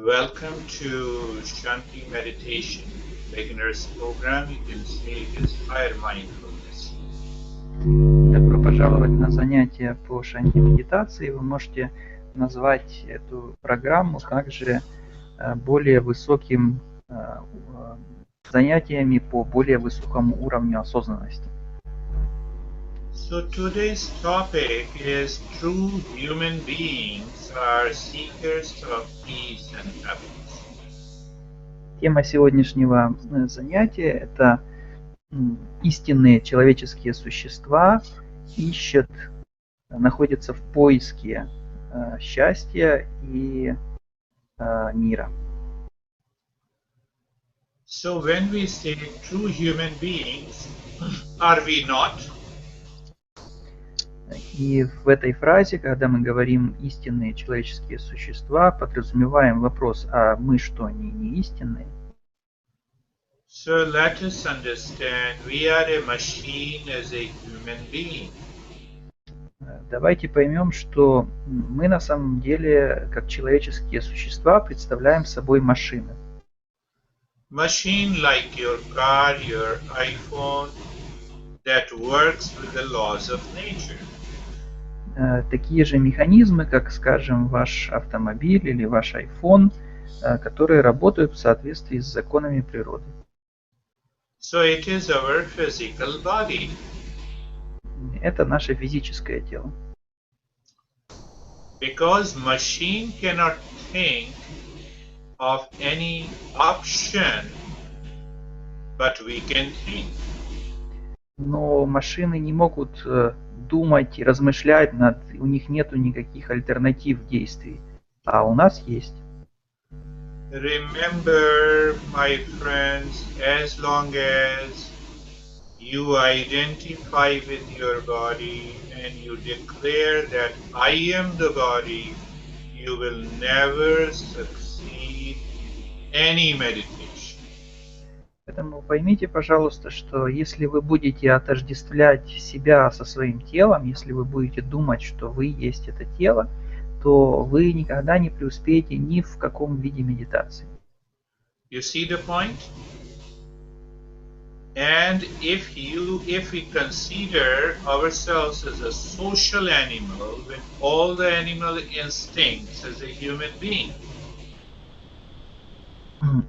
Welcome to Shanti Meditation-Beginners program. You can say it is higher mindfulness. Добро пожаловать на занятия по Шанти медитации. Вы можете назвать эту программу также более высоким занятиями по более высокому уровню осознанности. So today's topic is true human beings are seekers of peace and happiness. Тема сегодняшнего занятия – это истинные человеческие существа находятся в поиске счастья и мира. So when we say true human beings, are we not? И в этой фразе, когда мы говорим «истинные человеческие существа», подразумеваем вопрос, а мы что, не истинные? So let us understand we are a machine as a human being. Давайте поймем, что мы на самом деле, как человеческие существа, представляем собой машины. Machine like your car, your iPhone, that works with the laws of nature. Такие же механизмы, как, скажем, ваш автомобиль или ваш iPhone, которые работают в соответствии с законами природы. So it is our physical body. Это наше физическое тело. Because machine cannot think of any option, but we can think. Но машины не могут думать и размышлять, у них нету никаких альтернатив действий, а у нас есть. Remember, my friends, as long as you identify with your body and you declare that I am the body, you will never succeed in any meditation. Поэтому поймите, пожалуйста, что если вы будете отождествлять себя со своим телом, если вы будете думать, что вы есть это тело, то вы никогда не преуспеете ни в каком виде медитации. You see the point? And if we consider ourselves as a social animal with all the animal instincts as a human being,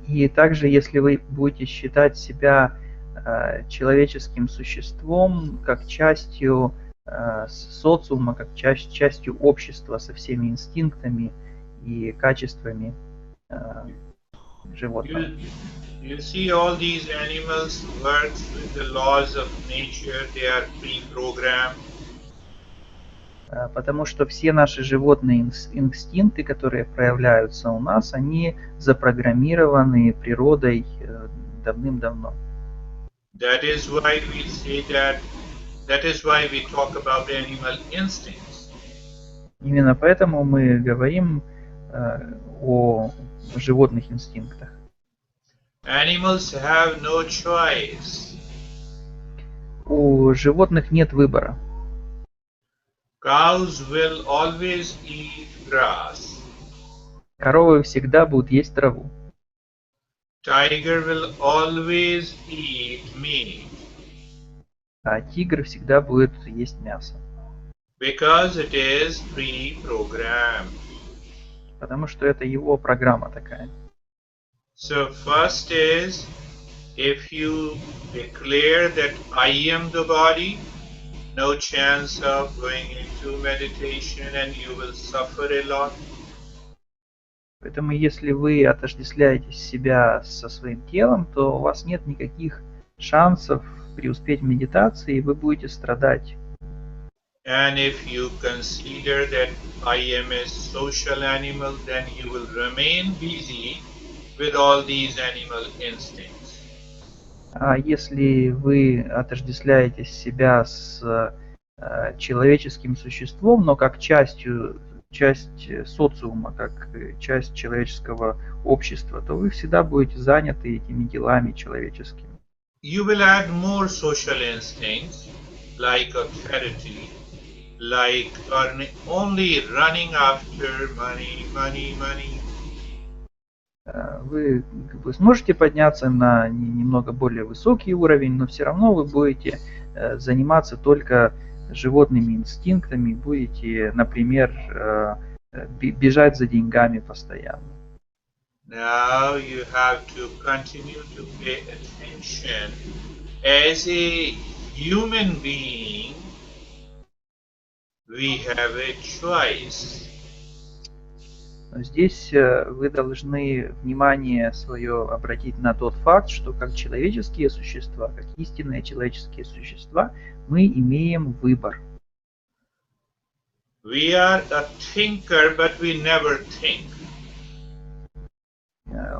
и также, если вы будете считать себя человеческим существом, как частью социума, как частью общества со всеми инстинктами и качествами животного. You see all these animals work with the laws of nature, they are pre-programmed. Потому что все наши животные инстинкты, которые проявляются у нас, они запрограммированы природой давным-давно. That is why we say that is why we talk about the animal instincts. Именно поэтому мы говорим о животных инстинктах. Animals have no choice. У животных нет выбора. Cows will always eat grass. Коровы всегда будут есть траву. Tiger will always eat meat. А тигр всегда будет есть мясо. Because it is pre-programmed. Потому что это его программа такая. So first is, if you declare that I am the body, no chance of going into meditation and you will suffer a lot. Поэтому если вы отождествляете себя со своим телом, то у вас нет никаких шансов преуспеть в медитации, и вы будете страдать. And if you consider that I am a social animal, then you will remain busy with all these animal instincts. А если вы отождествляете себя с человеческим существом, но как часть социума, как часть человеческого общества, то вы всегда будете заняты этими делами человеческими. You will add more social instincts like authority, like only running after money. вы сможете подняться на немного более высокий уровень, но все равно вы будете заниматься только животными инстинктами, будете, например, бежать за деньгами постоянно. Now you have to continue to pay attention. As a human being, we have a choice. Здесь вы должны внимание свое обратить на тот факт, что как человеческие существа, как истинные человеческие существа, мы имеем выбор. We are a thinker, but we never think.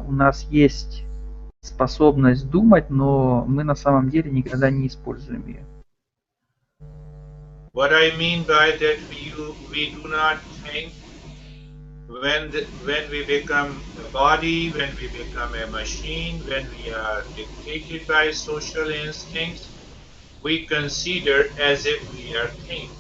У нас есть способность думать, но мы на самом деле никогда не используем ее. What I mean by that, we do not think. When we become a body, when we become a machine, when we are dictated by social instincts, we consider as if we are thinking.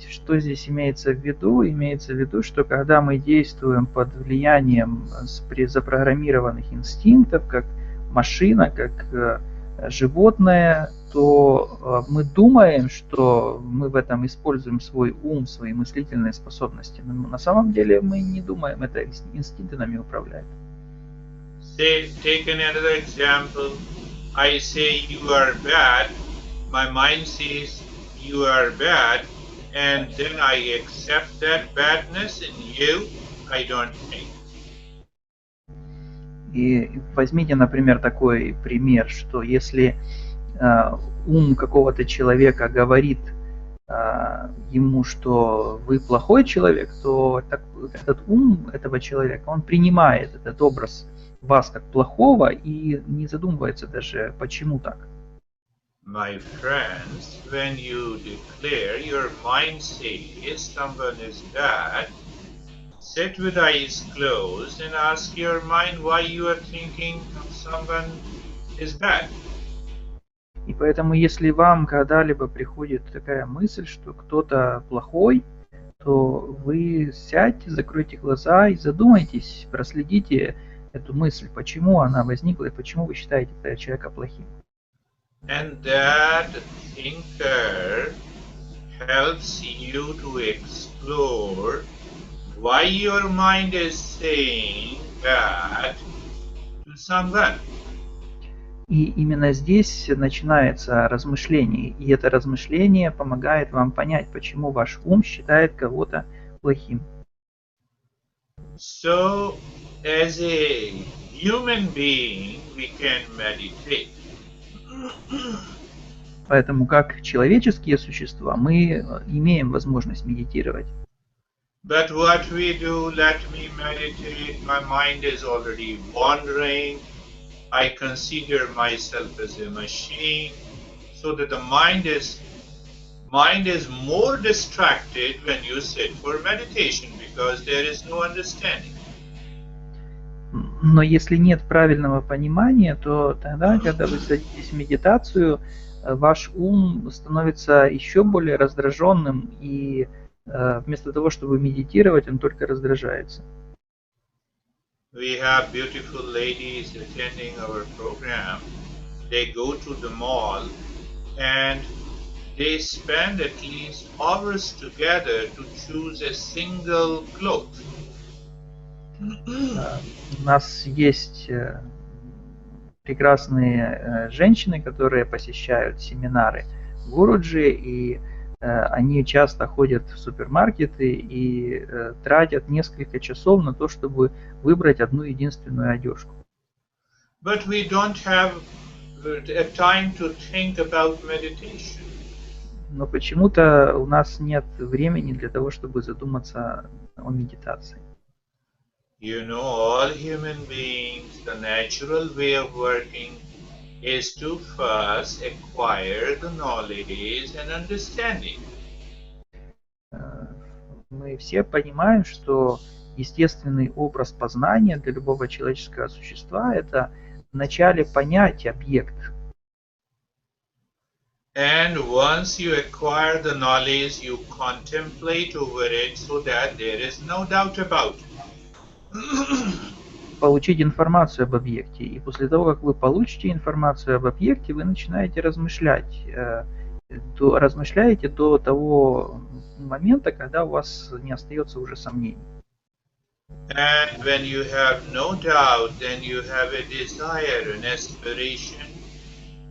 Что здесь имеется в виду? Имеется в виду, что когда мы действуем под влиянием запрограммированных инстинктов, как машина, как животное, то мы думаем, что мы в этом используем свой ум, свои мыслительные способности. Но на самом деле мы не думаем, это инстинкты нами управляют. Take another example. I say you are bad. My mind says you are bad. And then I accept that badness in you. I don't think. И возьмите, например, такой пример, что если ум какого-то человека говорит ему, что вы плохой человек, то этот ум этого человека, он принимает этот образ вас как плохого и не задумывается даже, почему так. My friends, when you declare your mind says someone is bad, sit with eyes closed and ask your mind why you are thinking someone is bad. И поэтому, если вам когда-либо приходит такая мысль, что кто-то плохой, то вы сядьте, закройте глаза и задумайтесь, проследите эту мысль, почему она возникла и почему вы считаете этого человека плохим. And that thinker helps you to explore why your mind is saying that to someone. И именно здесь начинается размышление, и это размышление помогает вам понять, почему ваш ум считает кого-то плохим. So, as a human being, we can meditate. Поэтому, как человеческие существа, мы имеем возможность медитировать. But what we do, let me meditate, my mind is already wandering. I consider myself as a machine, so that the mind is more distracted when you sit for meditation because there is no understanding. Но если нет правильного понимания, то тогда, когда вы садитесь в медитацию, ваш ум становится еще более раздраженным, и вместо того, чтобы медитировать, он только раздражается. We have beautiful ladies attending our program. They go to the mall and they spend at least hours together to choose a single cloth. У нас есть прекрасные женщины, которые посещают семинары Гуруджи, и они часто ходят в супермаркеты и тратят несколько часов на то, чтобы выбрать одну единственную одежку. But we don't have time to think about meditation. Но почему-то у нас нет времени для того, чтобы задуматься о медитации. You know, all human beings, the natural way of working is to first acquire the knowledge and understanding. Мы все понимаем, что естественный образ познания для любого человеческого существа – это вначале понять объект. And once you acquire the knowledge, you contemplate over it so that there is no doubt about it. получить информацию об объекте. И после того, как вы получите информацию об объекте, вы начинаете размышлять. Размышляете до того момента, когда у вас не остается уже сомнений. And when you have no doubt, then you have a desire, an aspiration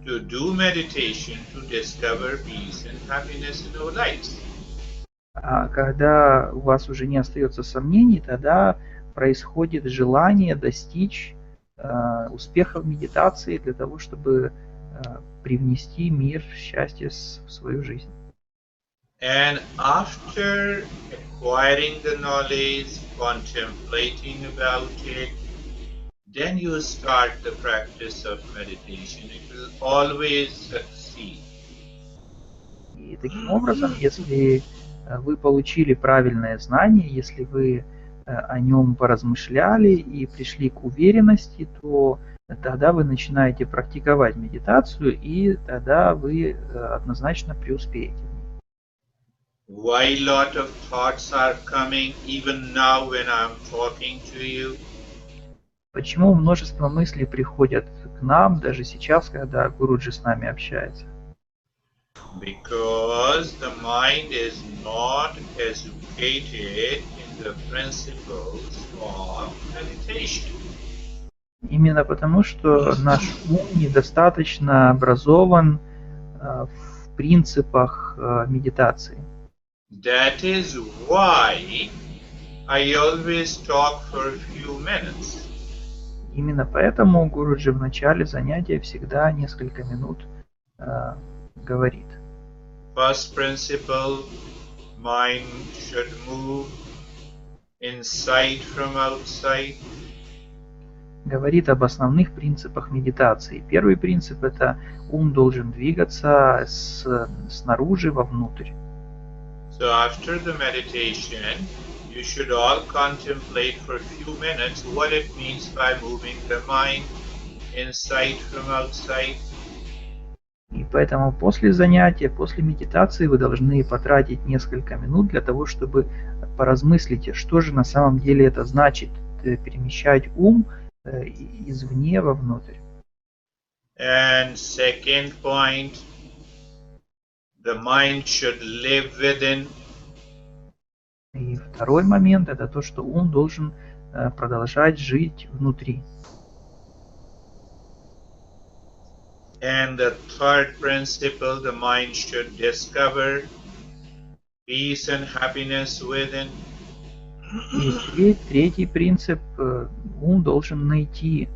to do meditation, to discover peace and happiness in our lives. А когда у вас уже не остается сомнений, тогда происходит желание достичь успеха в медитации для того, чтобы привнести мир, счастье в свою жизнь. And after acquiring the knowledge, contemplating about it, then you start the practice of meditation. It will always succeed. И таким образом, если вы получили правильное знание, если вы о нем поразмышляли и пришли к уверенности, то тогда вы начинаете практиковать медитацию, и тогда вы однозначно преуспеете. Why a lot of thoughts are coming even now when I'm talking to you? Почему множество мыслей приходят к нам даже сейчас, когда Гуруджи с нами общается? Because the mind is not educated in the principles of meditation. Именно потому, что наш ум недостаточно образован в принципах медитации. That is why I always talk for a few minutes. Именно поэтому Гуруджи в начале занятия всегда несколько минут говорит. First principle, mind should move inside from outside. Говорит об основных принципах медитации. Первый принцип – это ум должен двигаться снаружи вовнутрь. So after the meditation, you should all contemplate for a few minutes what it means by moving the mind inside from outside. И поэтому после занятия, после медитации вы должны потратить несколько минут для того, чтобы поразмыслить, что же на самом деле это значит перемещать ум извне вовнутрь. And second point, the mind should live within. И второй момент – это то, что ум должен продолжать жить внутри. And the third principle, the mind should discover peace and happiness within. И третий принцип – ум должен найти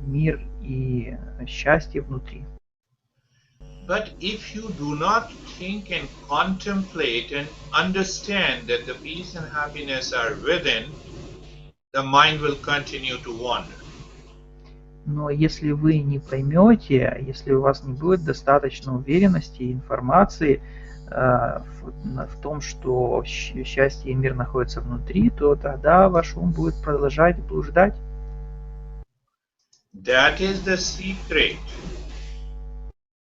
мир и счастье внутри. But if you do not think and contemplate and understand that the peace and happiness are within, the mind will continue to wander. Но если вы не поймете, если у вас не будет достаточно уверенности и информации в том, что счастье и мир находятся внутри, то тогда ваш ум будет продолжать блуждать. That is the secret.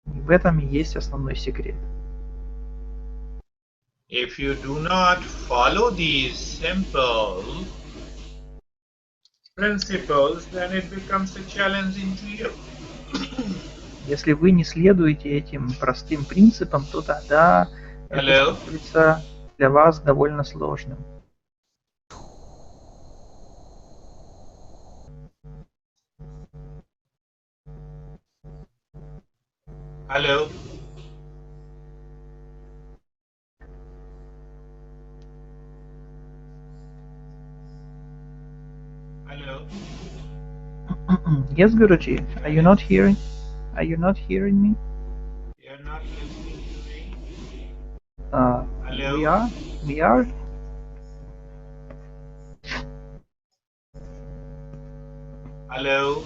И в этом и есть основной секрет. If you do not follow these simple principles, then it becomes a challenging to you. Если вы не следуете этим простым принципам, то тогда это становится для вас довольно сложным. Hello. Hello. Yes, Guruji, are you not hearing? Are you not hearing me? You're not listening to me. Hello. We are. We are. Hello.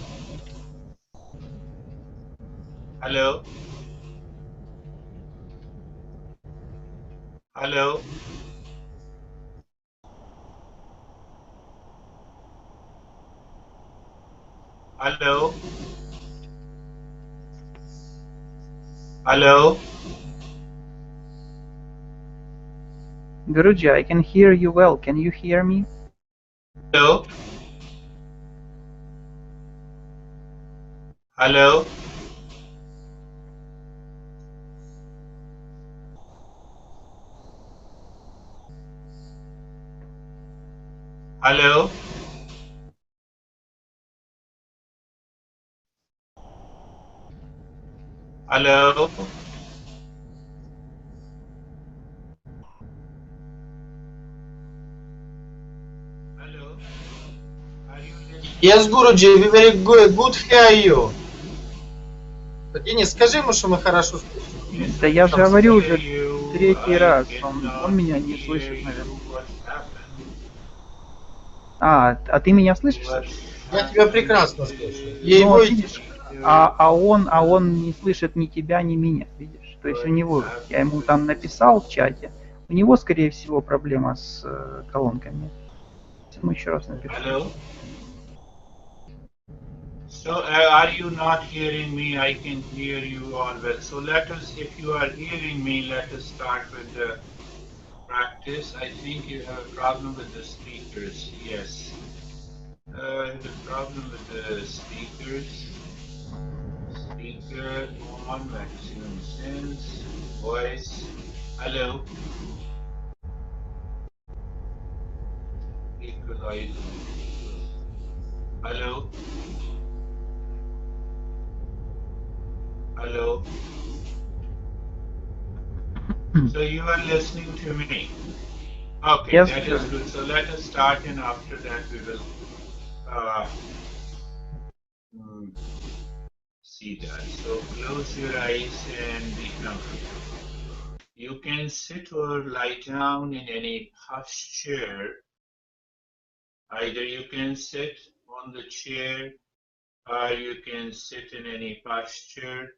Hello. Hello. Hello. Hello. Guruji, I can hear you well. Can you hear me? Hello? Hello? Hello? Hello? Hello? Are you listening? Yes, Guruji, we very good. Good hear you. Денис, скажи ему, что мы хорошо слышим. Yes, Да I я же can говорю hear уже you. третий I раз. Он cannot меня не hear слышит, наверное. you. What happened? А ты меня слышишь, What Саша? Я тебя happened прекрасно слышу. Я Ну его вот и тебя. видишь, to он не слышит ни тебя, ни меня, видишь? То есть у what него, я happened ему with там the написал в speaker? чате, у него, скорее всего, проблема с колонками. Ему еще раз напишу. Hello? So are you not hearing me? I can hear you all well. So let us, if you are hearing me, let us start with the practice. I think you have a problem with the speakers. Yes. The problem with the speakers. Speaker on, maximum sense, voice. Hello. Equalize on. Hello. Hello. So you are listening to me. Okay, Я that is слышу. good. So let us start, and after that we will uh, see that. So close your eyes and be comfortable. You can sit or lie down in any posture. Either you can sit on the chair or you can sit in any posture,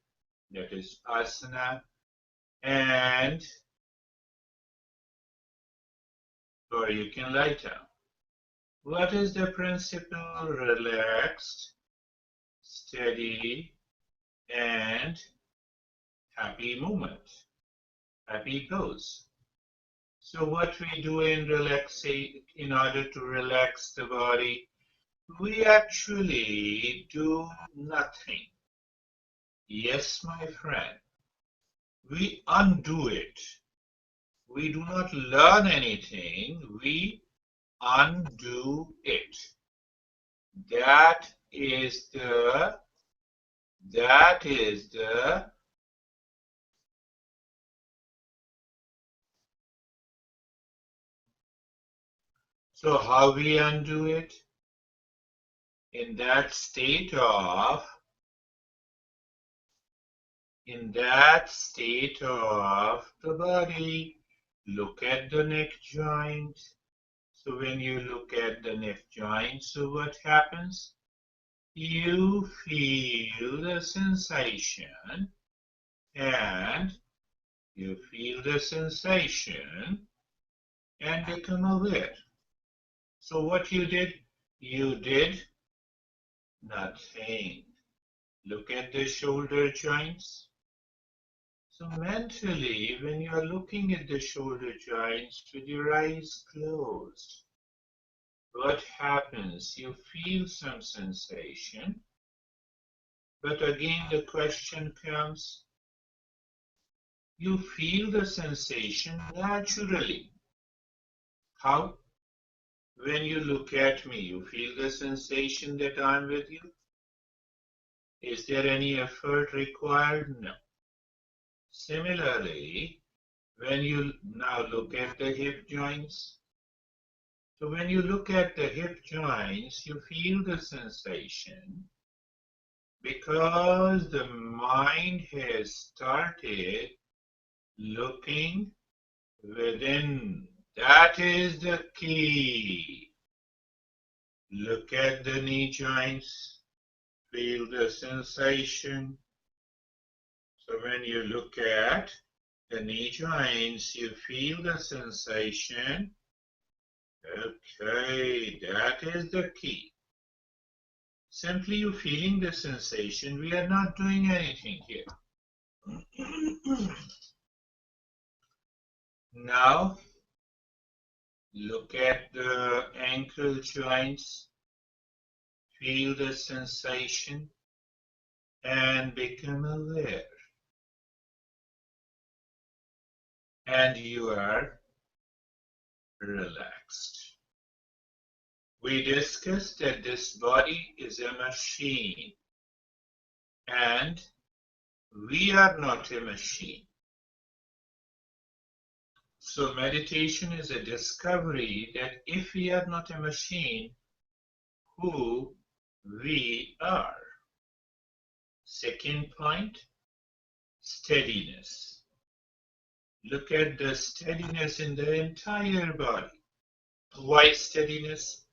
that is asana, and or you can lie down. What is the principle? Relaxed, steady, and happy movement, happy pose. So what we do in relaxation, in order to relax the body, we actually do nothing. Yes, my friend, we undo it. We do not learn anything, we undo it. That is the so how we undo it? In that state of the body, look at the neck joint. So when you look at the neck joint, so what happens? You feel the sensation, and you feel the sensation and become aware. So what you did nothing. Look at the shoulder joints. So mentally, when you are looking at the shoulder joints with your eyes closed, what happens? You feel some sensation, but again the question comes, you feel the sensation naturally. How? When you look at me, you feel the sensation that I'm with you? Is there any effort required? No. Similarly, when you now look at the hip joints, so when you look at the hip joints, you feel the sensation because the mind has started looking within. That is the key. Look at the knee joints, feel the sensation. So when you look at the knee joints, you feel the sensation. Okay, that is the key. Simply you feeling the sensation. We are not doing anything here. Now, Look at the ankle joints, feel the sensation, and become aware. And you are relaxed. We discussed that this body is a machine, and we are not a machine. So meditation is a discovery that if we are not a machine, who we are. Second point, steadiness. Look at the steadiness in the entire body. Why steadiness?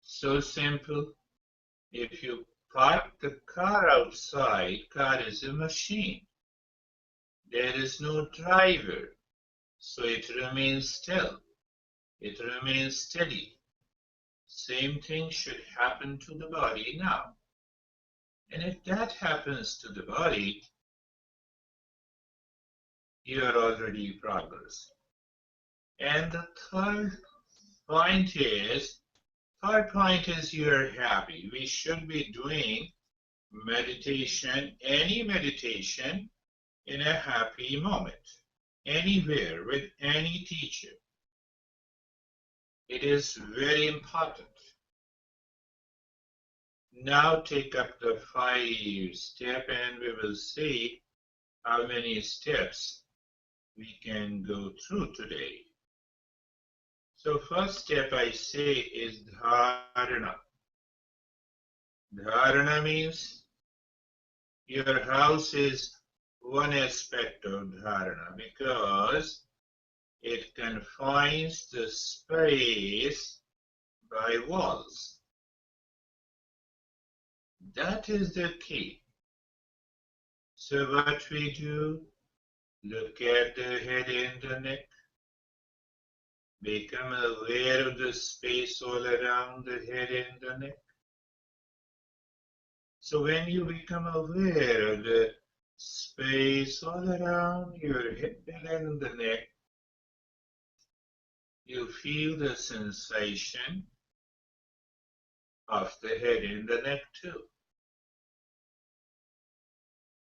So simple. If you park the car outside, car is a machine. There is no driver, so it remains still. It remains steady. Same thing should happen to the body now. And if that happens to the body, you are already progressing. And the third point is you're happy. We should be doing meditation, any meditation, in a happy moment, anywhere, with any teacher. It is very important. Now take up the 5 step and we will see how many steps we can go through today. So first step I say is dharana. Dharana means your house is one aspect of dharana because it confines the space by walls. That is the key. So what we do, look at the head and the neck, become aware of the space all around the head and the neck. So when you become aware of the space all around your head and the neck, you feel the sensation of the head and the neck too.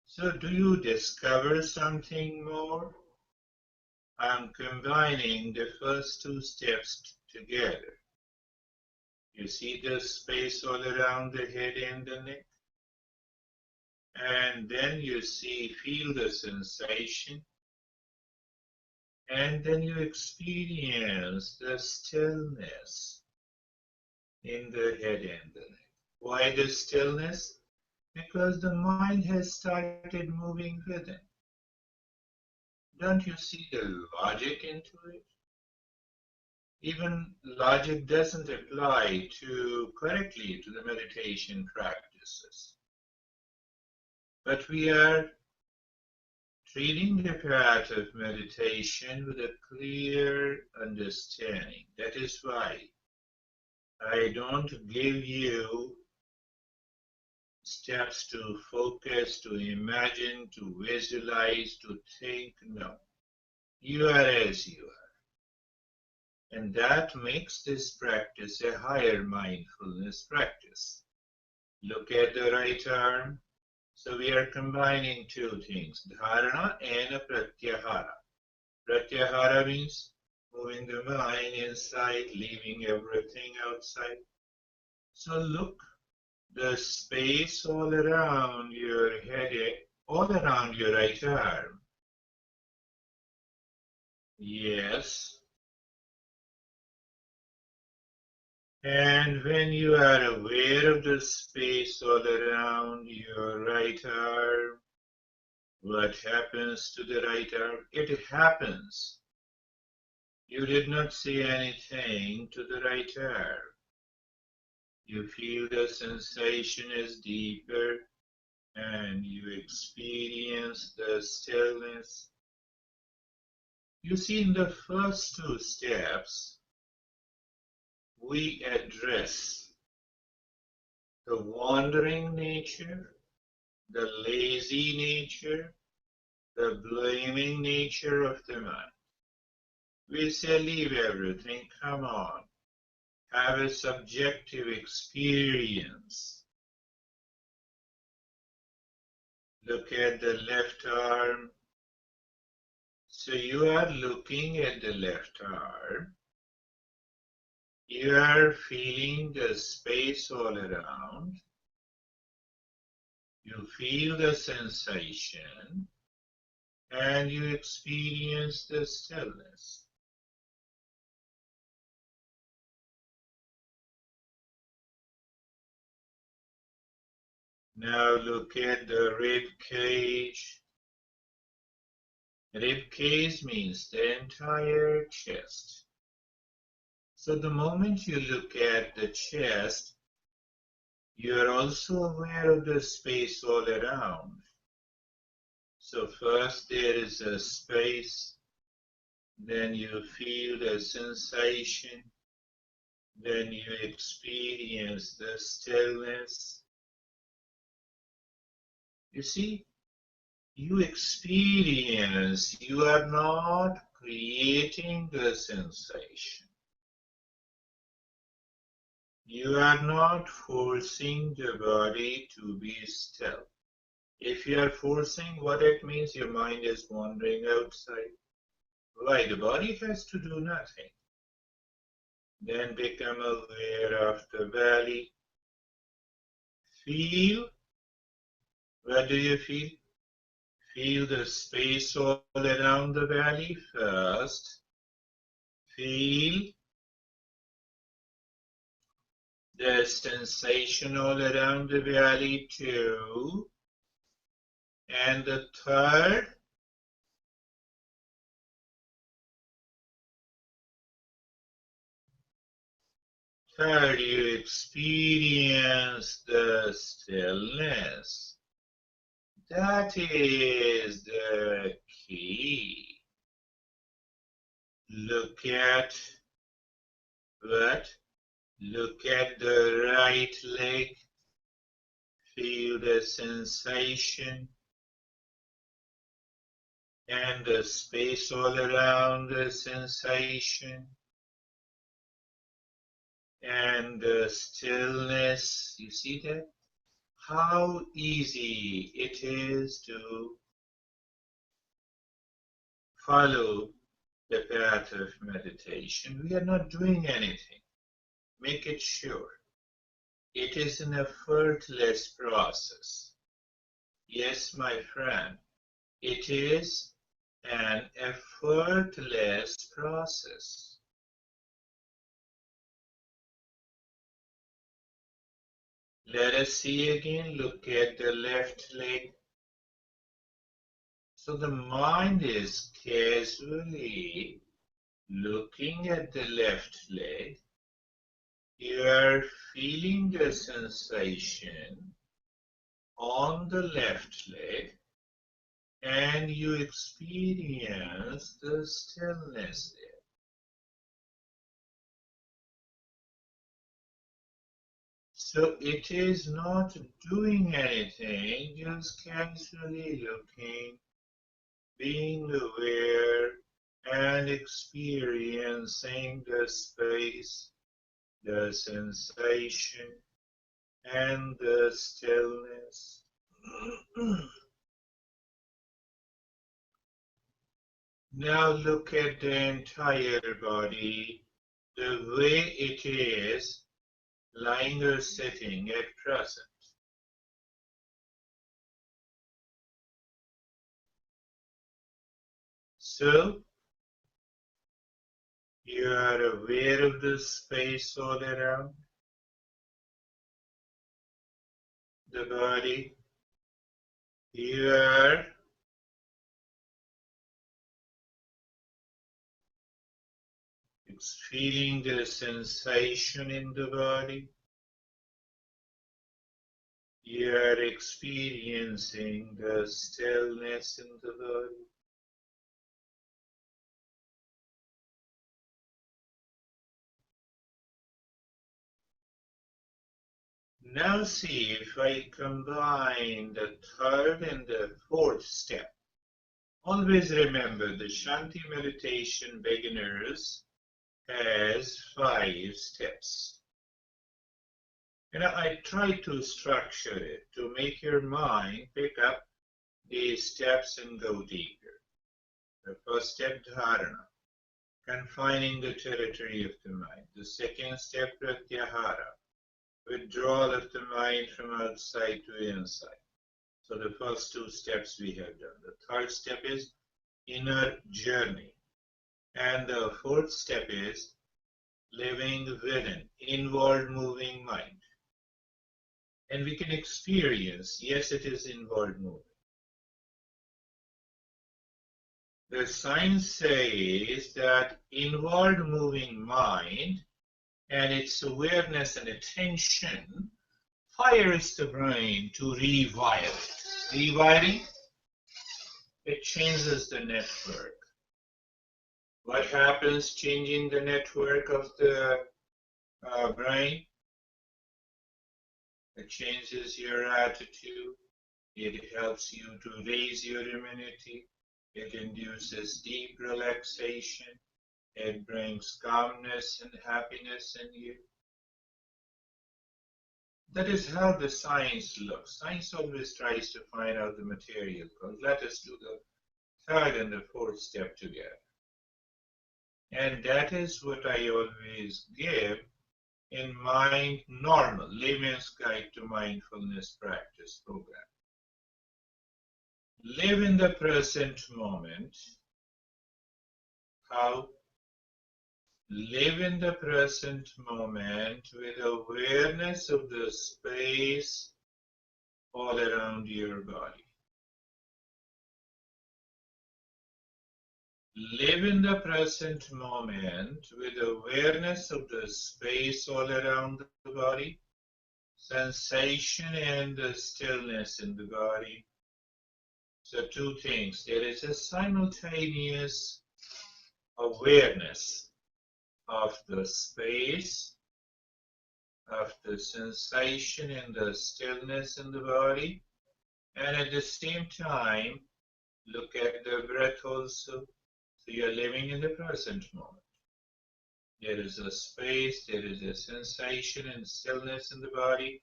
So do you discover something more? I'm combining the first 2 steps together. You see the space all around the head and the neck? And then you feel the sensation. And then you experience the stillness in the head and the neck. Why the stillness? Because the mind has started moving with it. Don't you see the logic into it? Even logic doesn't apply correctly to the meditation practices. But we are treating the path of meditation with a clear understanding. That is why I don't give you steps to focus, to imagine, to visualize, to think. No. You are as you are. And that makes this practice a higher mindfulness practice. Look at the right arm. So we are combining 2 things, dharana and pratyahara. Pratyahara means moving the mind inside, leaving everything outside. So look, the space all around your head, all around your right arm. Yes. And when you are aware of the space all around your right arm, what happens to the right arm? It happens. You did not say anything to the right arm. You feel the sensation is deeper and you experience the stillness. You see, in the first 2 steps, we address the wandering nature, the lazy nature, the blaming nature of the mind. We say leave everything, come on. Have a subjective experience. Look at the left arm. So you are looking at the left arm. You are feeling the space all around. You feel the sensation and you experience the stillness. Now look at the rib cage. Rib cage means the entire chest. So the moment you look at the chest, you are also aware of the space all around. So first there is a space, then you feel the sensation, then you experience the stillness. You see, you experience, you are not creating the sensation. You are not forcing the body to be still. If you are forcing, what it means, your mind is wandering outside. Why? The body has to do nothing. Then become aware of the belly. Feel. What do you feel? Feel the space all around the belly first. Feel the sensation all around the belly too. And the third, you experience the stillness. That is the key. Look at what? Look at the right leg. Feel the sensation and the space all around the sensation and the stillness. You see that? How easy it is to follow the path of meditation. We are not doing anything. Make it sure. It is an effortless process. Yes, my friend, it is an effortless process. Let us see again. Look at the left leg. So the mind is casually looking at the left leg. You are feeling the sensation on the left leg and you experience the stillness there. So it is not doing anything, just casually looking, being aware and experiencing the space, the sensation, and the stillness. Now look at the entire body, the way it is lying or sitting at present. So, you are aware of the space all around the body. You are feeling the sensation in the body. You are experiencing the stillness in the body. Now see if I combine the third and the fourth step. Always remember the Shanti Meditation-Beginners has 5 steps. And I try to structure it to make your mind pick up these steps and go deeper. The first step, dharana, confining the territory of the mind. The second step, pratyahara, withdrawal of the mind from outside to inside. So the first 2 steps we have done. The third step is inner journey. And the fourth step is living within, inward moving mind. And we can experience, yes, it is inward moving. The science says that inward moving mind and its awareness and attention fires the brain to rewire it. Rewiring, it changes the network. What happens changing the network of the brain? It changes your attitude. It helps you to raise your immunity. It induces deep relaxation. It brings calmness and happiness in you. That is how the science looks. Science always tries to find out the material cause. Let us do the third and the fourth step together. And that is what I always give in Mind Normal, Layman's Guide to Mindfulness Practice program. Live in the present moment. How? Live in the present moment with awareness of the space all around your body. Live in the present moment with awareness of the space all around the body, sensation and the stillness in the body. So 2 things. There is a simultaneous awareness of the space, of the sensation and the stillness in the body, and at the same time look at the breath also. So you are living in the present moment. There is a space, there is a sensation and stillness in the body,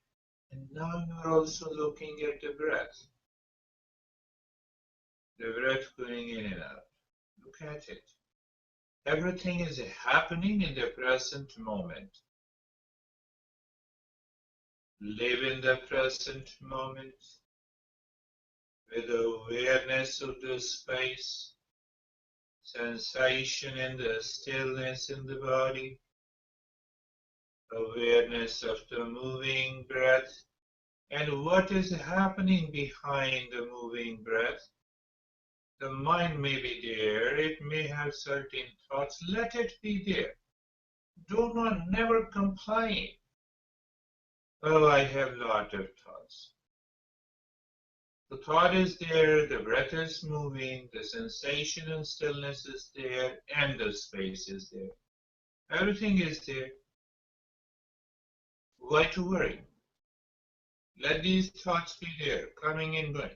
and now you are also looking at the breath. The breath going in and out. Look at it. Everything is happening in the present moment. Live in the present moment with awareness of the space, sensation and the stillness in the body, awareness of the moving breath, and what is happening behind the moving breath. The mind may be there, it may have certain thoughts, let it be there. Do not never complain. Oh, I have a lot of thoughts. The thought is there, the breath is moving, the sensation and stillness is there, and the space is there. Everything is there. Why to worry? Let these thoughts be there, coming and going.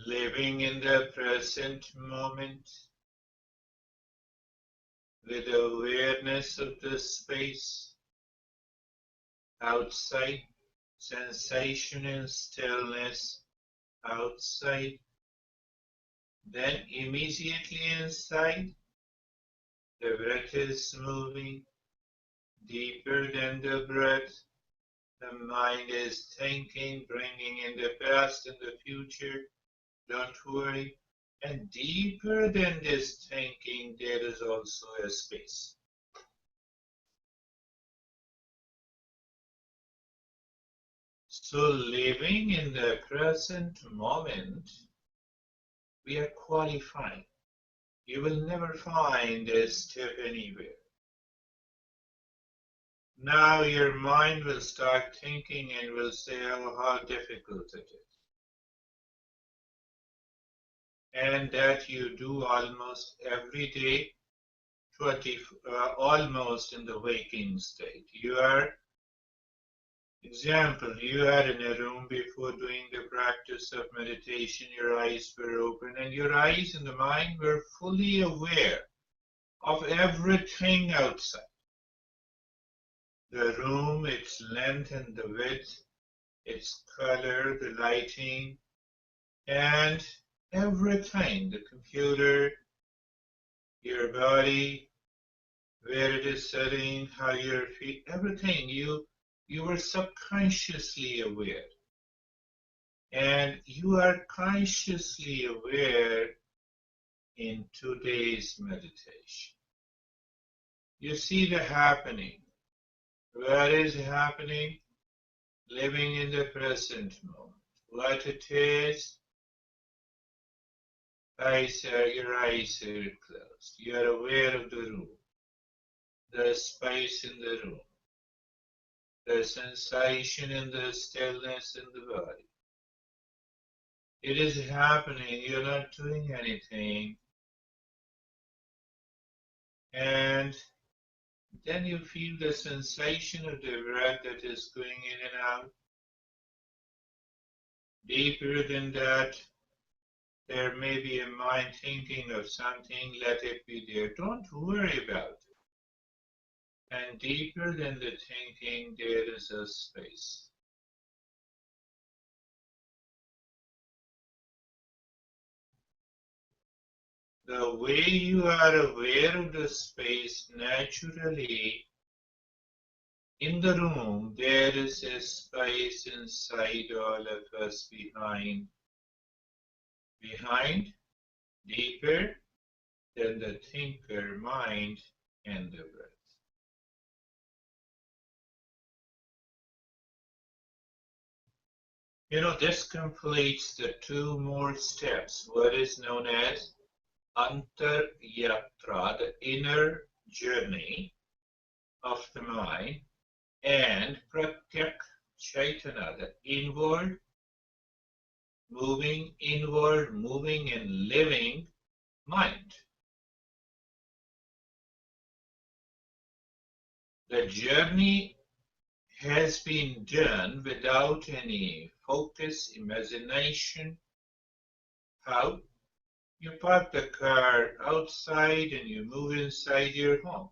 Living in the present moment with awareness of the space outside, sensation and stillness outside, then immediately inside, the breath is moving deeper than the breath. The mind is thinking, bringing in the past and the future. Don't worry. And deeper than this thinking, there is also a space. So living in the present moment, we are qualifying. You will never find a step anywhere. Now your mind will start thinking and will say, oh, how difficult it is. And that you do almost every day, almost in the waking state. You are Example, you are in a room before doing the practice of meditation, your eyes were open and your eyes and the mind were fully aware of everything outside. The room, its length and the width, its color, the lighting, and everything, the computer, your body, where it is sitting, how your feet, everything, you were subconsciously aware. And you are consciously aware in today's meditation. You see the happening. What is happening? Living in the present moment. What it is, your eyes are closed. You are aware of the room, the space in the room, the sensation and the stillness in the body. It is happening. You're not doing anything. And then you feel the sensation of the breath that is going in and out. Deeper than that, there may be a mind thinking of something, let it be there. Don't worry about it. And deeper than the thinking, there is a space. The way you are aware of the space, naturally, in the room, there is a space inside all of us behind, deeper than the thinker, mind, and the breath. This completes the two more steps, what is known as Antar-yatra, the inner journey of the mind, and Pratyak Chaitana, the inward, moving and living mind. The journey has been done without any focus, imagination. How? You park the car outside and you move inside your home.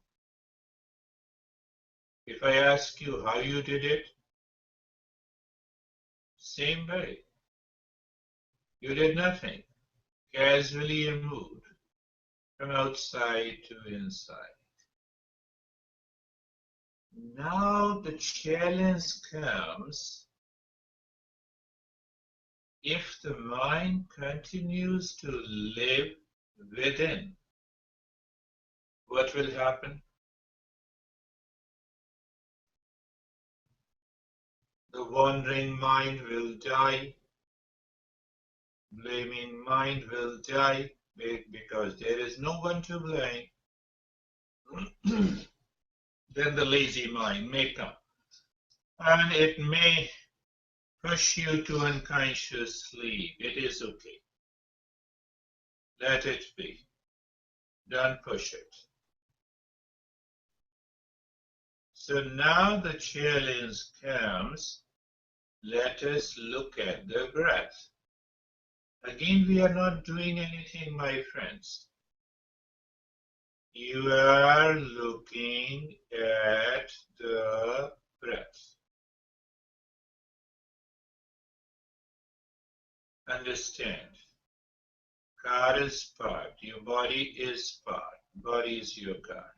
If I ask you how you did it, same way. You did nothing. Casually you moved from outside to inside. Now the challenge comes, if the mind continues to live within, what will happen? The wandering mind will die, blaming mind will die, because there is no one to blame. Then the lazy mind may come, and it may push you to unconscious sleep. It is okay. Let it be. Don't push it. So now the challenge comes, let us look at the breath. Again, we are not doing anything, my friends. You are looking at the breath. Understand, car is parked, your body is parked, body is your car.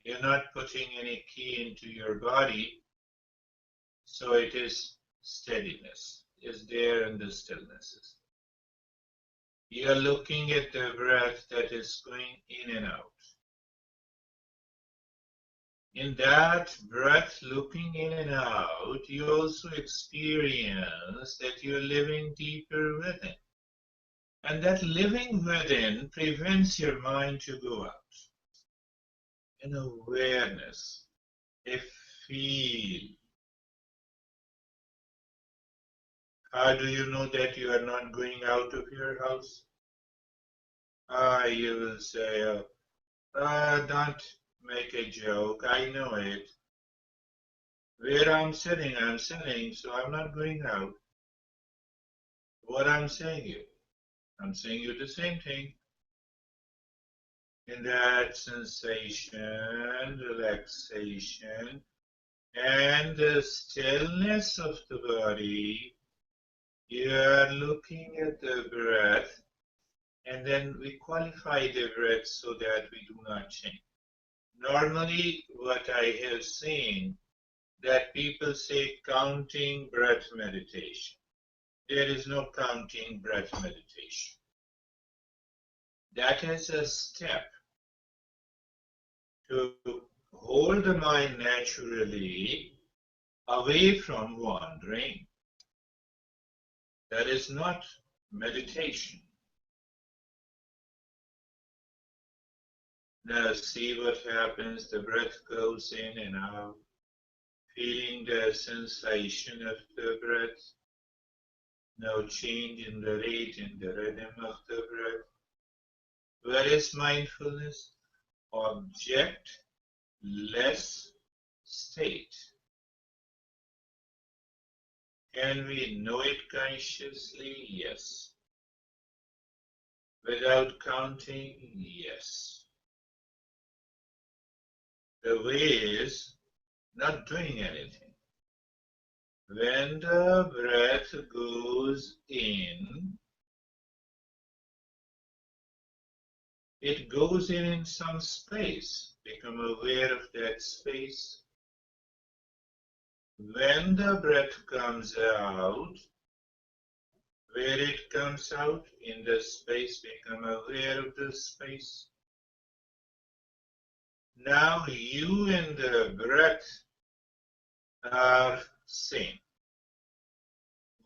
You're not putting any key into your body, so it is steadiness, is there and the stillness is. You are looking at the breath that is going in and out. In that breath looking in and out, you also experience that you are living deeper within. And that living within prevents your mind to go out. An awareness, a feel. How do you know that you are not going out of your house? You will say, don't make a joke, I know it. Where I'm sitting, so I'm not going out. What I'm saying you the same thing. In that sensation, relaxation, and the stillness of the body, you are looking at the breath, and then we qualify the breath so that we do not change. Normally, what I have seen, that people say counting breath meditation. There is no counting breath meditation. That is a step to hold the mind naturally away from wandering. That is not meditation. Now see what happens. The breath goes in and out, feeling the sensation of the breath. No change in the rate, in the rhythm of the breath. Where is mindfulness? Object-less state. Can we know it consciously? Yes. Without counting? Yes. The way is not doing anything. When the breath goes in, it goes in some space. Become aware of that space. When the breath comes out, where it comes out, in the space, become aware of the space. Now you and the breath are same.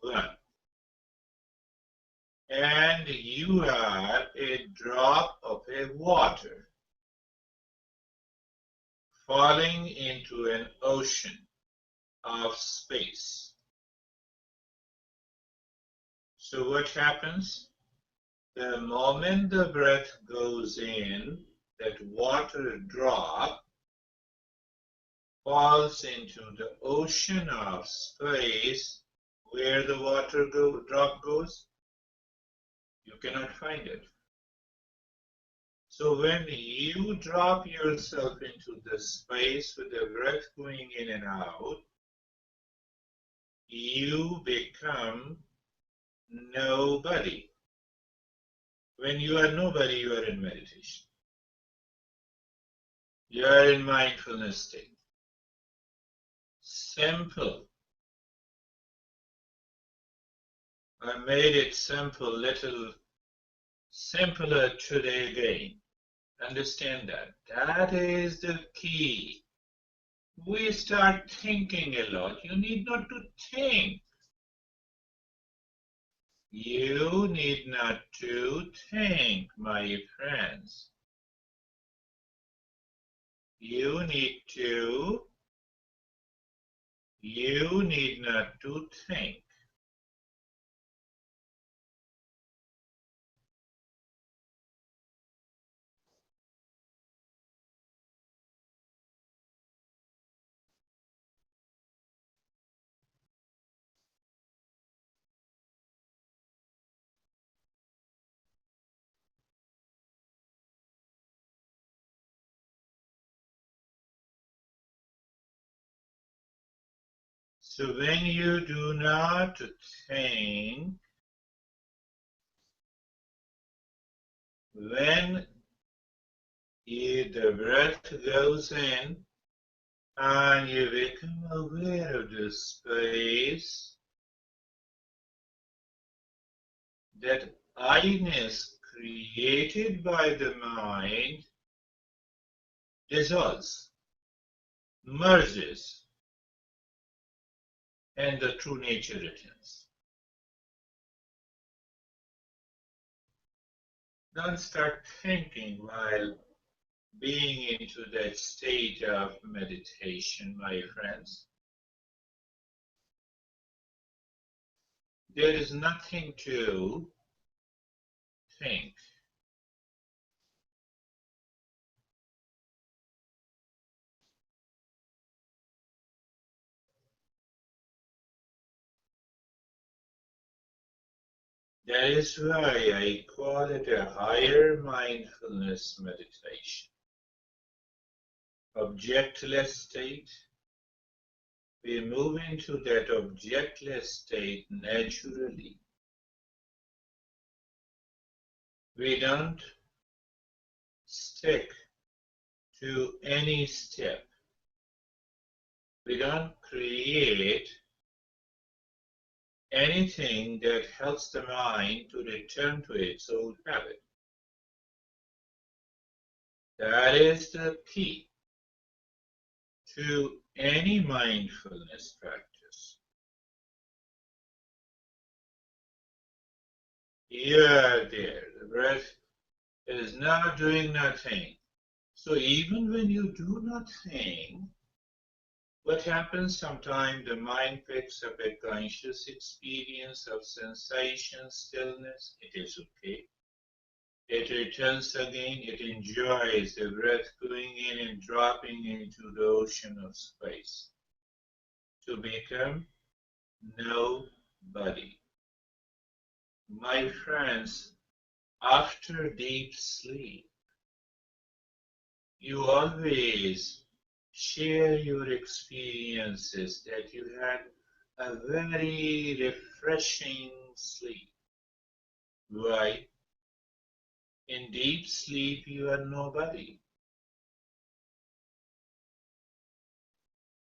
One. And you are a drop of a water falling into an ocean of space. So what happens? The moment the breath goes in, that water drop falls into the ocean of space. Where the water drop goes, you cannot find it. So when you drop yourself into the space with the breath going in and out, you become nobody. When you are nobody, you are in meditation. You are in mindfulness state. Simple. I made it simple, little simpler today again. Understand that. That is the key. We start thinking a lot. You need not to think. You need not to think, my friends. You need not to think. So when you do not think, when the breath goes in and you become aware of the space, that I-ness created by the mind dissolves, merges, and the true nature returns. Don't start thinking while being into that state of meditation, my friends. There is nothing to think. That is why I call it a higher mindfulness meditation. Objectless state. We move into that objectless state naturally. We don't stick to any step. We don't create anything that helps the mind to return to its old habit. That is the key to any mindfulness practice. You are there. The breath is not doing nothing. So even when you do nothing, what happens sometimes? The mind picks up a conscious experience of sensation, stillness. It is okay. It returns again. It enjoys the breath going in and dropping into the ocean of space to become nobody. My friends, after deep sleep, you always share your experiences that you had a very refreshing sleep. Why? In deep sleep, you are nobody.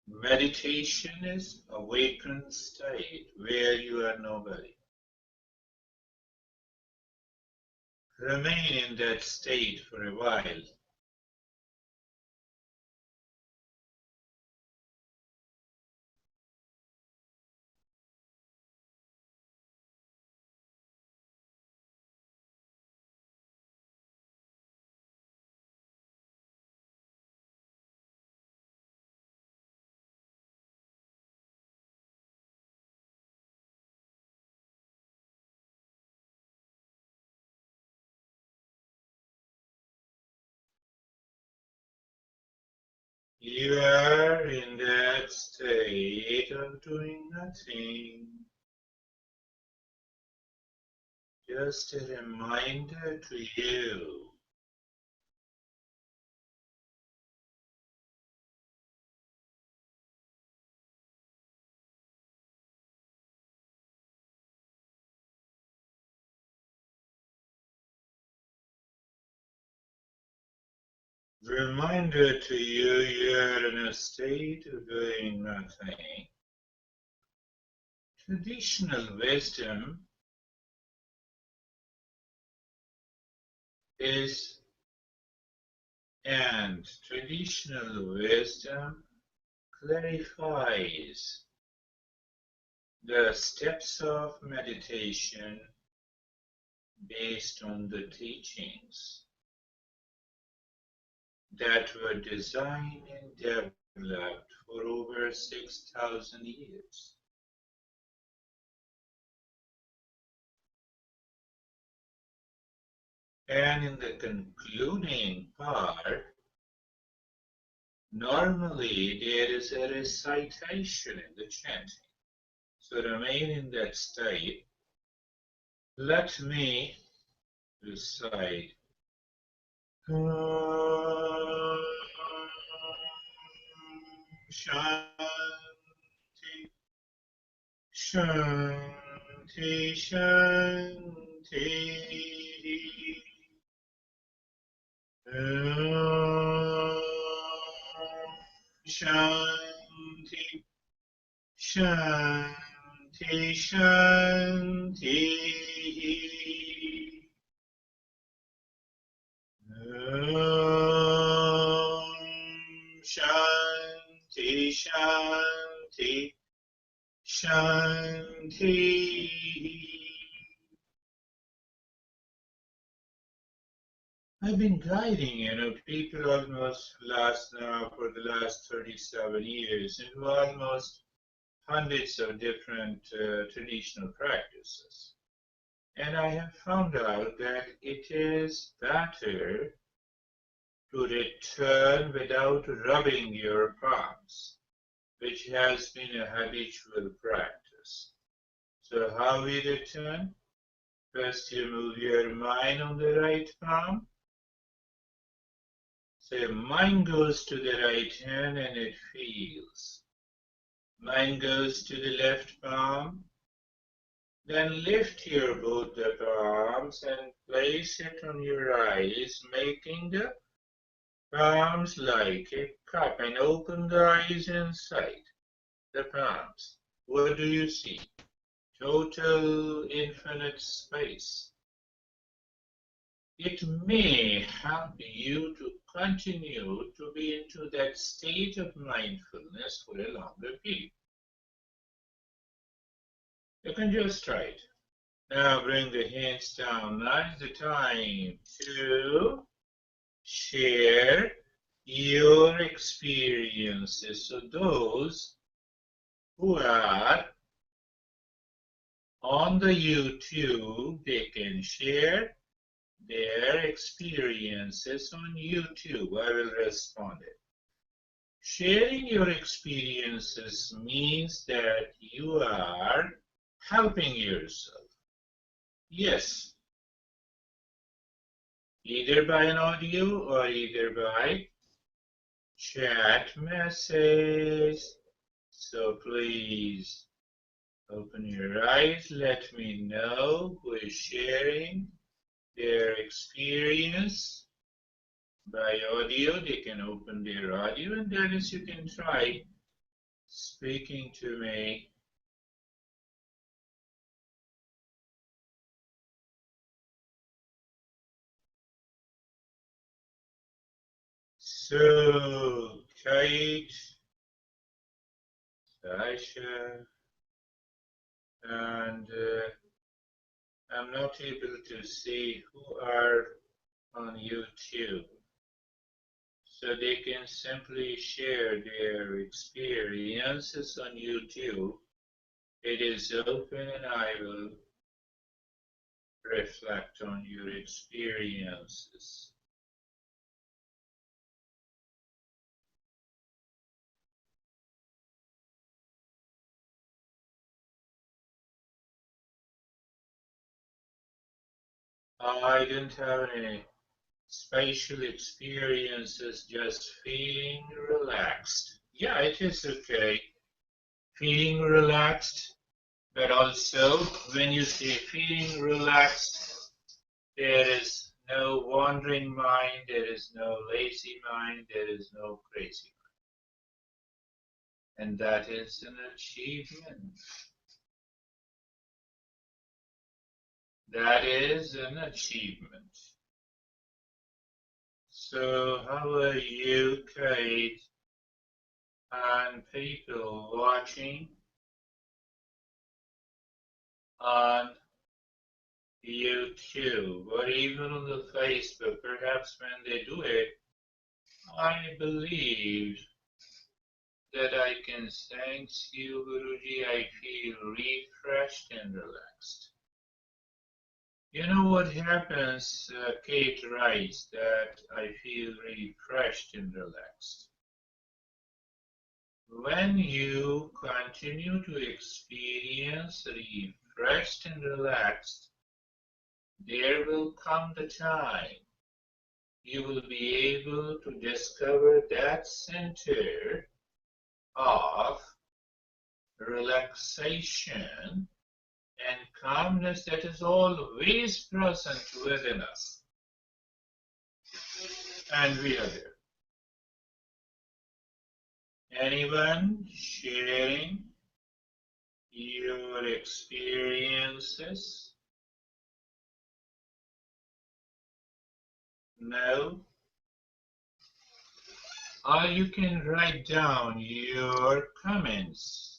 Meditation is awakened state where you are nobody. Remain in that state for a while. You are in that state of doing nothing. Just a reminder to you. Reminder to you, you're in a state of doing nothing. Traditional wisdom is, and traditional wisdom clarifies the steps of meditation based on the teachings that were designed and developed for over 6,000 years. And in the concluding part, normally there is a recitation in the chanting. So remain in that state. Let me recite. Shanti, Shanti, Shanti. Shanti, Shanti, Shanti. Shanti, Shanti, Shanti. I've been guiding, people almost for the last 37 years into almost hundreds of different traditional practices. And I have found out that it is better to return without rubbing your palms, which has been a habitual practice. So how we return? First you move your mind on the right palm. So mind goes to the right hand and it feels. Mind goes to the left palm. Then lift your both the palms and place it on your eyes, making the palms like a cup, and open the eyes inside the palms. What do you see? Total infinite space. It may help you to continue to be into that state of mindfulness for a longer period. You can just try it. Now bring the hands down. Now is the time to share your experiences. So those who are on the YouTube, they can share their experiences on YouTube. I will respond it. Sharing your experiences means that you are helping yourself. Yes, either by an audio or either by chat message. So please open your eyes, let me know who is sharing their experience by audio. They can open their audio, and that is, you can try speaking to me. So, Kate, Sasha, and I'm not able to see who are on YouTube. So they can simply share their experiences on YouTube. It is open and I will reflect on your experiences. I didn't have any spatial experiences, just feeling relaxed. Yeah, it is okay. Feeling relaxed, but also when you say feeling relaxed, there is no wandering mind, there is no lazy mind, there is no crazy mind. And that is an achievement. That is an achievement. So how are you, Kate, and people watching on YouTube or even on the Facebook? Perhaps when they do it, I believe that I can thank you, Guruji. I feel refreshed and relaxed. You know what happens? Kate writes that I feel refreshed and relaxed. When you continue to experience refreshed and relaxed, there will come the time you will be able to discover that center of relaxation and calmness that is always present within us. And we are there. Anyone sharing your experiences? No? Or you can write down your comments.